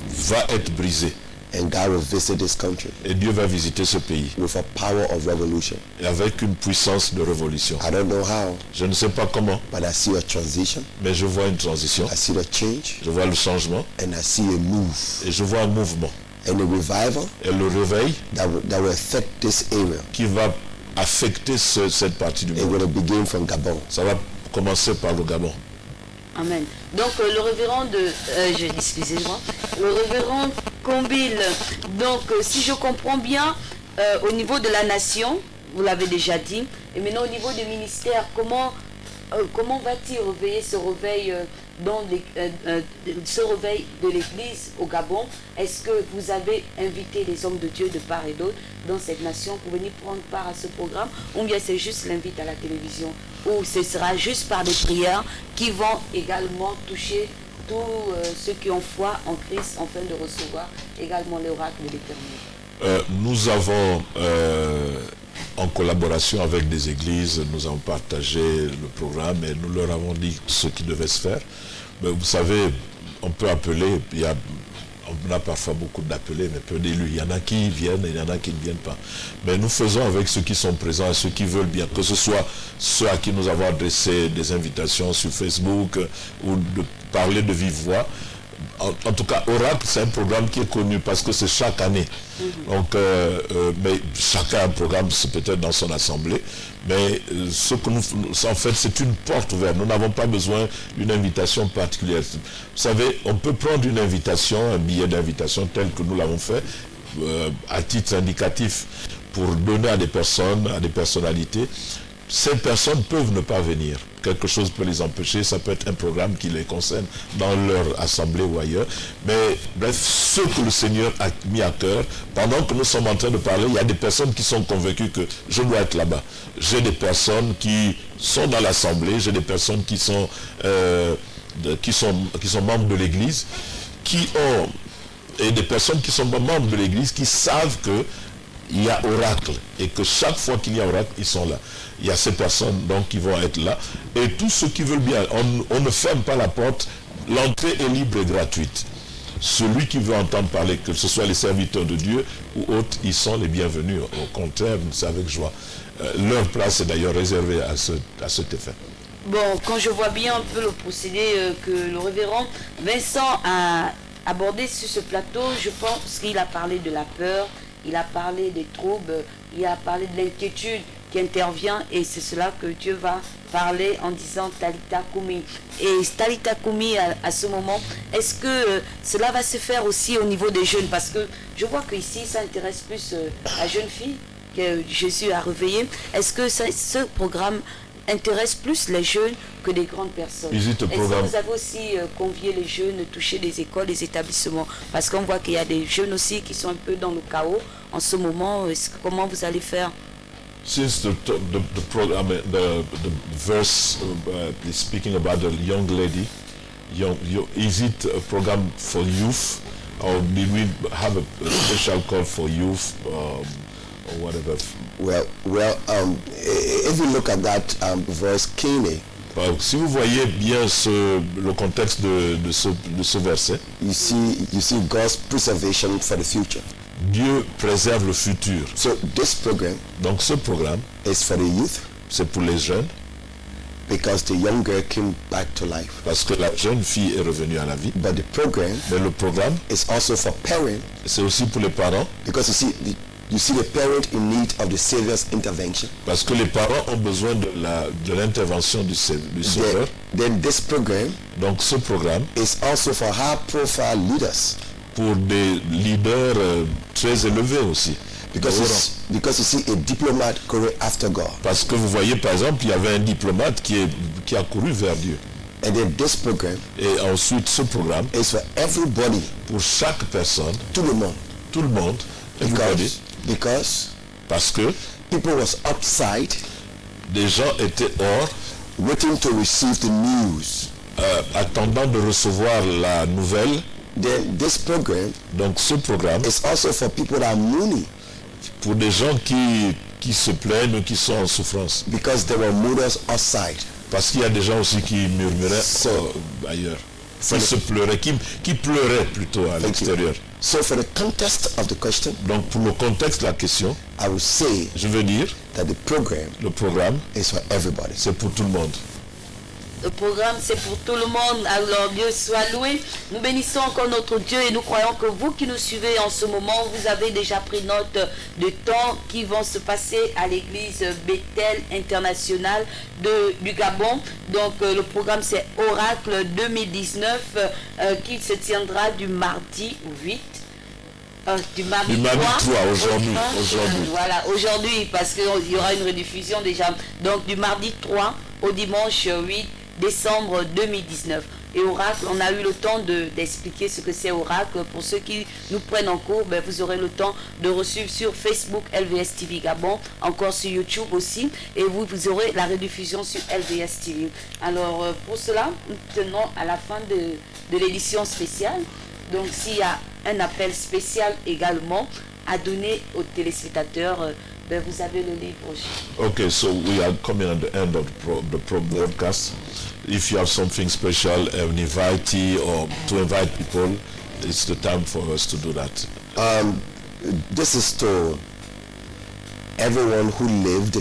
va être brisée. And God will visit this country Et Dieu va visiter ce pays with a power of revolution. et avec une puissance de révolution. I don't know how, Je ne sais pas comment, but I see a transition. mais je vois une transition, I see the change, je vois le changement and I see a move et je vois un mouvement. and a revival Et le réveil that will affect this area. qui va affecter cette partie du It monde. will begin from Gabon. Ça va commencer par le Gabon. Amen. Donc le révérend excusez-moi, le révérend Combil. Donc si je comprends bien, au niveau de la nation, vous l'avez déjà dit, et maintenant au niveau du ministère, comment va-t-il réveiller ce réveil ce réveil de l'Église au Gabon? Est-ce que vous avez invité les hommes de Dieu de part et d'autre dans cette nation pour venir prendre part à ce programme, ou bien c'est juste l'invite à la télévision, ou ce sera juste par des prières qui vont également toucher tous ceux qui ont foi en Christ afin de recevoir également l'oracle de l'Éternel? Nous avons, en collaboration avec des églises, nous avons partagé le programme et nous leur avons dit ce qui devait se faire. Mais vous savez, on peut appeler, on a parfois beaucoup d'appelés, mais peu d'élus. Il y en a qui viennent et il y en a qui ne viennent pas. Mais nous faisons avec ceux qui sont présents et ceux qui veulent bien, que ce soit ceux à qui nous avons adressé des invitations sur Facebook ou de parler de vive voix. En tout cas, Oracle, c'est un programme qui est connu parce que c'est chaque année. Donc, mais chacun a un programme, c'est peut-être dans son assemblée. Mais ce que en fait, c'est une porte ouverte. Nous n'avons pas besoin d'une invitation particulière. Vous savez, on peut prendre une invitation, un billet d'invitation tel que nous l'avons fait, à titre indicatif, pour donner à des personnes, à des personnalités. Ces personnes peuvent ne pas venir. Quelque chose peut les empêcher. Ça peut être un programme qui les concerne dans leur assemblée ou ailleurs. Mais bref, ce que le Seigneur a mis à cœur, pendant que nous sommes en train de parler, il y a des personnes qui sont convaincues que je dois être là-bas. J'ai des personnes qui sont dans l'assemblée, j'ai des personnes qui sont membres de l'église, et des personnes qui sont membres de l'église qui savent que il y a oracle et que chaque fois qu'il y a oracle, ils sont là. Il y a ces personnes donc qui vont être là et tous ceux qui veulent bien, on ne ferme pas la porte, l'entrée est libre et gratuite. Celui qui veut entendre parler, que ce soit les serviteurs de Dieu ou autres, ils sont les bienvenus. Au contraire, c'est avec joie. Leur place est d'ailleurs réservée à cet effet. Bon, quand je vois bien un peu le procédé que le révérend Vincent a abordé sur ce plateau, je pense qu'il a parlé de la peur, il a parlé des troubles, il a parlé de l'inquiétude qui intervient, et c'est cela que Dieu va parler en disant Talita Kumi. Et Talita Kumi à ce moment, est-ce que cela va se faire aussi au niveau des jeunes? Parce que je vois qu'ici ça intéresse plus la jeune fille que Jésus a réveillée. Est-ce que ce programme intéresse plus les jeunes que des grandes personnes? Est-ce que vous avez aussi convié les jeunes, toucher les écoles, les établissements? Parce qu'on voit qu'il y a des jeunes aussi qui sont un peu dans le chaos en ce moment. Comment vous allez faire? Since the verse is speaking about the young lady, is it a program for youth, or did we have a special call for youth, or whatever? Well, if you look at that verse, Kine, si vous voyez bien le contexte de ce verset, you see God's preservation for the future. Dieu préserve le futur. So this program, donc ce programme, is for the youth. C'est pour les jeunes. Because the young girl came back to life. Parce que la jeune fille est revenue à la vie. But the program, mais le programme, is also for parents. C'est aussi pour les parents. Because you see the parent in need of the Savior's intervention. Parce que les parents ont besoin de l'intervention du Sauveur. Then this program, donc ce programme, is also for high-profile leaders. Pour des leaders très élevés aussi. Because you see a diplomat going after God. Parce que vous voyez par exemple, il y avait un diplomate qui a couru vers Dieu. And then this program, et ensuite ce programme, is for everybody. Pour chaque personne. Tout le monde. Tout le monde. Because parce que People was outside Des gens étaient hors, waiting to receive the news. attendant de recevoir la nouvelle. Then this program Donc ce programme, is also for people that are mourning pour des gens qui se plaignent ou qui sont en souffrance. because there were mourners outside. Parce qu'il y a des gens aussi qui murmuraient ailleurs. Qui pleuraient plutôt à l'extérieur. So for the context of the question, Donc pour le contexte de la question, I would say je veux dire, that the program le programme, is for everybody. c'est pour tout le monde. Le programme, c'est pour tout le monde. Alors, Dieu soit loué. Nous bénissons encore notre Dieu et nous croyons que vous qui nous suivez en ce moment, vous avez déjà pris note de temps qui vont se passer à l'église Bethel International du Gabon. Donc, le programme, c'est Oracle 2019 qui se tiendra du mardi 8. Du mardi 3 aujourd'hui. Voilà, aujourd'hui, parce qu'il y aura une rediffusion déjà. Donc, du mardi 3 au dimanche 8 décembre 2019. Et Oracle, on a eu le temps d'expliquer ce que c'est Oracle. Pour ceux qui nous prennent en cours, ben, vous aurez le temps de recevoir sur Facebook LVS TV Gabon, encore sur YouTube aussi. Et vous aurez la rediffusion sur LVS TV. Alors, pour cela, nous tenons à la fin de l'édition spéciale. Donc, s'il y a un appel spécial également à donner aux téléspectateurs, ben, vous avez le livre aussi. Okay, so we are coming at the end of the broadcast. If you have something special, an invitee or to invite people, it's the time for us to do that. This is to everyone who lived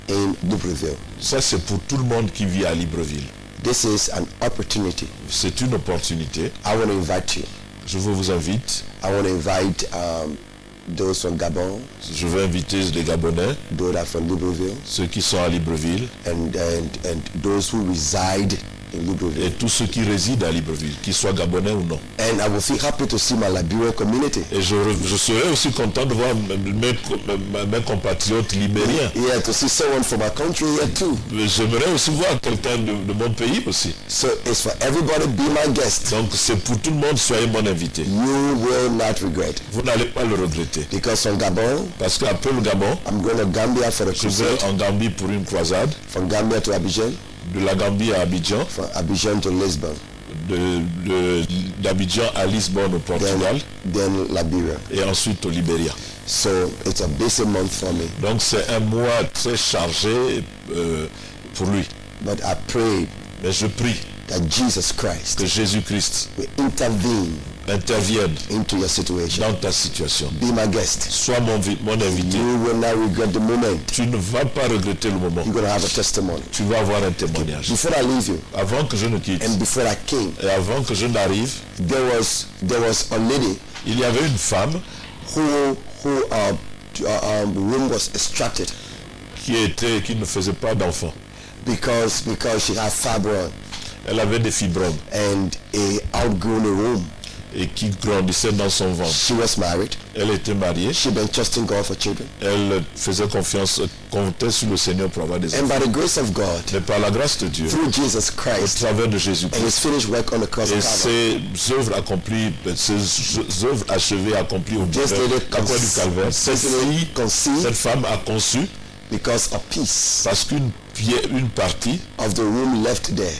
in Libreville. Ça, c'est pour tout le monde qui vit à Libreville. This is an opportunity. C'est une opportunité. I want to invite you. Je vous invite. I want to invite those from Gabon, Je veux inviter les Gabonais, those that are from Libreville, ceux qui sont à Libreville and those who reside in Libreville. et tous ceux qui résident à Libreville, qu'ils soient Gabonais ou non. And I will feel happy to see my Liberian community. Et je serais aussi content de voir mes compatriotes libériens. Yeah, to see someone from our country here too. J'aimerais aussi voir quelqu'un de mon pays aussi. So it's for everybody. Be my guest. Donc c'est pour tout le monde, soyez mon invité. You will not regret. Vous n'allez pas le regretter. Because from Gabon, Parce qu'après le Gabon, I'm going to Gambia for a je vais crusade. en Gambie pour une croisade. From Gambia to Abidjan, De la Gambie à Abidjan, from Abidjan to Lisbon, d'Abidjan à Lisbonne au Portugal then Liberia. et ensuite au Libéria. So it's a busy month for me. Donc c'est un mois très chargé pour lui. But I pray Mais je prie that Jesus Christ que Jésus-Christ will intervene intervienne into your situation. dans ta situation. Be my guest. Sois mon invité. You will not regret the moment. Tu ne vas pas regretter le moment. You're going to have a testimony. Tu vas avoir un témoignage. Before I leave you, Avant que je ne quitte and before I came, et avant que je n'arrive, there was a lady il y avait une femme who womb was extracted qui ne faisait pas d'enfant. because she had fibroid Elle avait des fibromes and a outgrown womb. et qui grandissait dans son ventre. She was married. Elle était mariée. She been trusting God for children. Elle faisait confiance, comptait sur le Seigneur pour avoir des And enfants. by the grace of God, Mais par la grâce de Dieu, through Jesus au Christ travers de and Jésus-Christ, his finished work on the cross et of Calvary, ses œuvres accomplies, ses œuvres achevées accomplies au This lady la croix du calvaire, cette conceived femme a conçu because a piece parce qu'une partie, of the womb left there,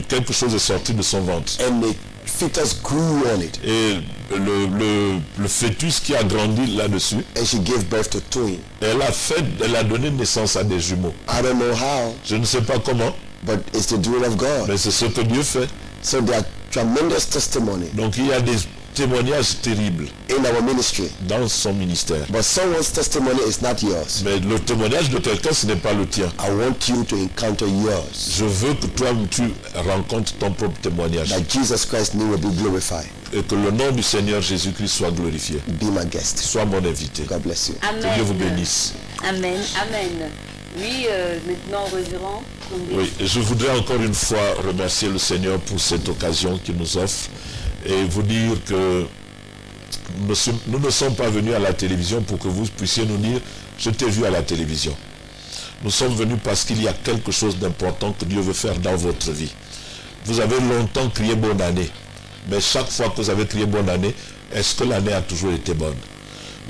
quelque chose est sorti de son ventre. and the fetus grew on it, Et le fœtus qui a grandi là-dessus, and she gave birth to twins. elle a donné naissance à des jumeaux. I don't know how, Je ne sais pas comment, but it's the doing of God. mais c'est ce que Dieu fait. So there are tremendous testimony Donc il y a des témoignages terribles in our ministry, dans son ministère. but someone's testimony is not yours. Mais le témoignage de quelqu'un, ce n'est pas le tien. I want you to encounter yours, Je veux que toi, tu rencontres ton propre témoignage. that Jesus Christ's name will be glorified. Et que le nom du Seigneur Jésus-Christ soit glorifié. Be my guest. Sois mon invité. God bless you. Amen. Que Dieu vous bénisse. Amen. Amen. Oui, maintenant, révérend. Oui, et je voudrais encore une fois remercier le Seigneur pour cette occasion qu'il nous offre et vous dire que nous ne sommes pas venus à la télévision pour que vous puissiez nous dire « Je t'ai vu à la télévision ». Nous sommes venus parce qu'il y a quelque chose d'important que Dieu veut faire dans votre vie. Vous avez longtemps crié bonne année, mais chaque fois que vous avez crié bonne année, est-ce que l'année a toujours été bonne?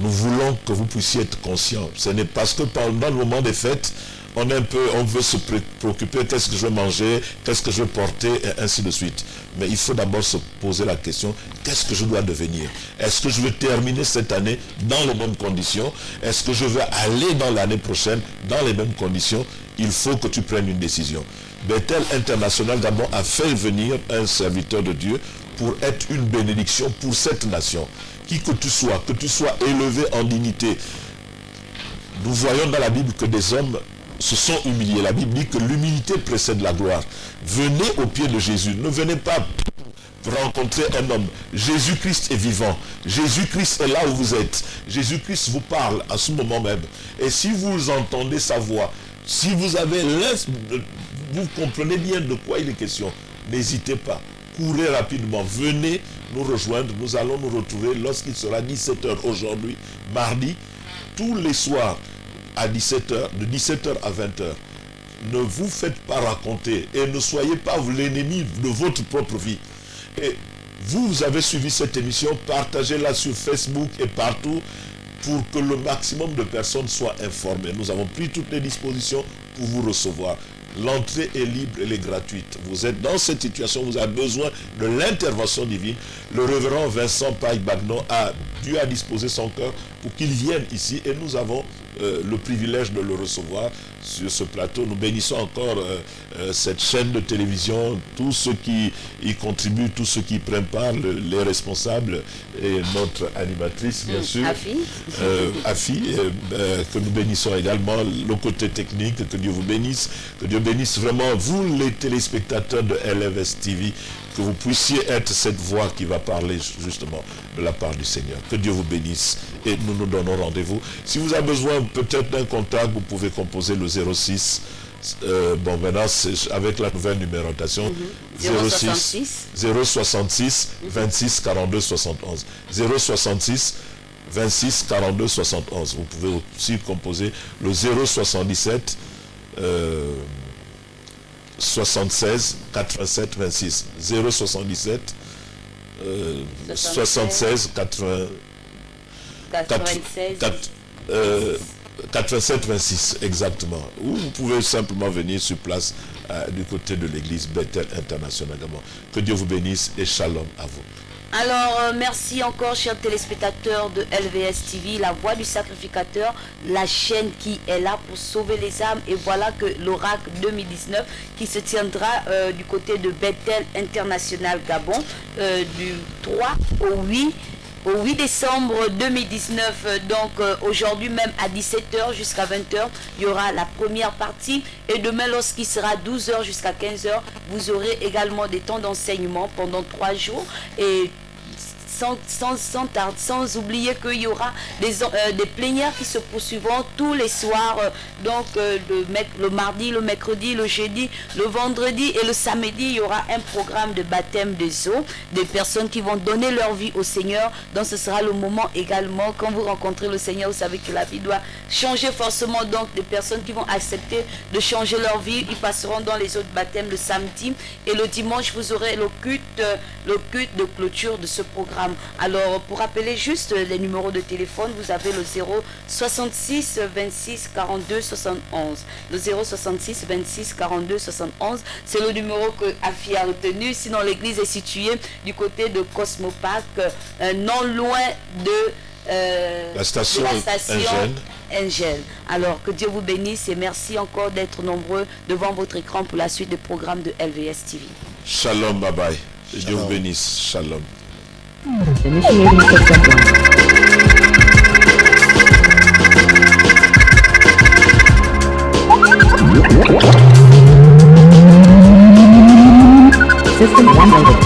nous voulons que vous puissiez être conscients. Ce n'est parce que pendant le moment des fêtes, on veut se préoccuper, qu'est-ce que je vais manger, qu'est-ce que je vais porter, et ainsi de suite. Mais il faut d'abord se poser la question, qu'est-ce que je dois devenir? Est-ce que je vais terminer cette année dans les mêmes conditions? Est-ce que je vais aller dans l'année prochaine dans les mêmes conditions? Il faut que tu prennes une décision. Bethel International Gabon a fait venir un serviteur de Dieu pour être une bénédiction pour cette nation. Qui que tu sois élevé en dignité. Nous voyons dans la Bible que des hommes se sont humiliés. La Bible dit que l'humilité précède la gloire. Venez au pied de Jésus. Ne venez pas rencontrer un homme. Jésus-Christ est vivant. Jésus-Christ est là où vous êtes. Jésus-Christ vous parle à ce moment même. Et si vous entendez sa voix, si vous avez vous comprenez bien de quoi il est question, n'hésitez pas. Courez rapidement. Venez nous rejoindre. Nous allons nous retrouver lorsqu'il sera 17h aujourd'hui, mardi, tous les soirs à 17h, de 17h à 20h. Ne vous faites pas raconter et ne soyez pas l'ennemi de votre propre vie. Et vous avez suivi cette émission, partagez-la sur Facebook et partout pour que le maximum de personnes soient informées. Nous avons pris toutes les dispositions pour vous recevoir. L'entrée est libre, elle est gratuite. Vous êtes dans cette situation, vous avez besoin de l'intervention divine. Le révérend Vincent Paille-Bagnon Dieu a disposé son cœur pour qu'il vienne ici et nous avons le privilège de le recevoir sur ce plateau. Nous bénissons encore cette chaîne de télévision, tous ceux qui y contribuent, tous ceux qui prennent part, les responsables et notre animatrice, bien sûr, Afi, que nous bénissons également, le côté technique, que Dieu vous bénisse, que Dieu bénisse vraiment vous les téléspectateurs de LVS TV, que vous puissiez être cette voix qui va parler justement de la part du Seigneur. Que Dieu vous bénisse et nous nous donnons rendez-vous. Si vous avez besoin peut-être d'un contact, vous pouvez composer le 06. Bon, maintenant c'est avec la nouvelle numérotation. 066 26 42 71. 066 26 42 71. Vous pouvez aussi composer le 077 76 87 26 077 76 87 26 exactement. Ou vous pouvez simplement venir sur place du côté de l'église Bethel International Gabon. Que Dieu vous bénisse et shalom à vous. Alors, merci encore, chers téléspectateurs de LVS TV, la voix du sacrificateur, la chaîne qui est là pour sauver les âmes. Et voilà que l'oracle 2019 qui se tiendra du côté de Bethel International Gabon du 3 au 8 décembre 2019, donc aujourd'hui même à 17h jusqu'à 20h, il y aura la première partie. Et demain, lorsqu'il sera 12h jusqu'à 15h, vous aurez également des temps d'enseignement pendant 3 jours. Et sans oublier qu'il y aura des plénières qui se poursuivront tous les soirs, donc le mardi, le mercredi, le jeudi, le vendredi et le samedi. Il y aura un programme de baptême des eaux, des personnes qui vont donner leur vie au Seigneur. Donc ce sera le moment également, quand vous rencontrez le Seigneur, vous savez que la vie doit changer forcément. Donc des personnes qui vont accepter de changer leur vie, ils passeront dans les autres baptêmes le samedi. Et le dimanche, vous aurez le culte de clôture de ce programme. Alors, pour rappeler juste les numéros de téléphone, vous avez le 066 26 42 71. Le 066 26 42 71, c'est le numéro que Afi a retenu. Sinon, l'église est située du côté de Cosmopark, non loin de la station Engel. Alors, que Dieu vous bénisse et merci encore d'être nombreux devant votre écran pour la suite des programmes de LVS TV. Shalom, bye bye. Dieu vous bénisse. Shalom. Initiating system 1. System 1 loaded.